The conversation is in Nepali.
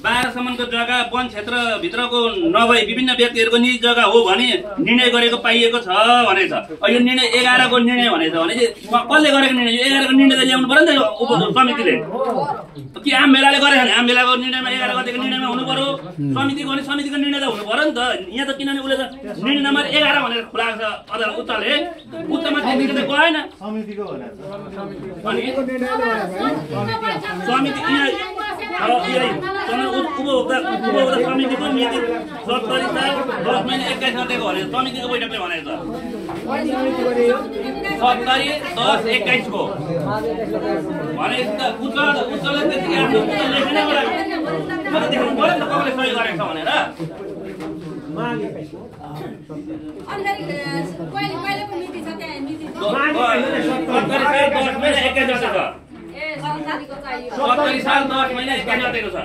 12सम्मको जग्गा वन क्षेत्रभित्रको नभई विभिन्न व्यक्तिहरूको निजी जग्गा हो भने निर्णय गरेको पाइएको छ भनेछ। यो निर्णय 11 को निर्णय भनेछ भने कसले गरेको निर्णय? यो 11 को निर्णय त ल्याउनु पर्यो नि त उपभोक्ता समितिले। कि आम मेलाले गरे भने आम मेलाको निर्णयमा 11 गतेको निर्णयमा हुनु पर्यो, समितिको भने समितिको निर्णय त हुनु पर्यो नि त। यहाँ त किनभने उसले त निर्णय नम्बर 11 भनेर खुलाएको छ अदालत उच्चले, उच्चमा त्यति त गएन समितिको भनेर। अनि समिति उपभोक्ता समितिको मिति 70 साल 10 महिना 21 गतेको भनेर समितिको बैठकले भनेको छ। 70 10 21 को भने उच्चले त्यति आफ्नो लेख्नै होला। मलाई देखाउनु पर्यो नि त कसले सही गरेको छ भनेर। कहिलेको मिति छ त्यहाँ मिति 70 साल 10 महिना 21 गतेको छ। 70 साल 10 महिना 21 गतेको छ।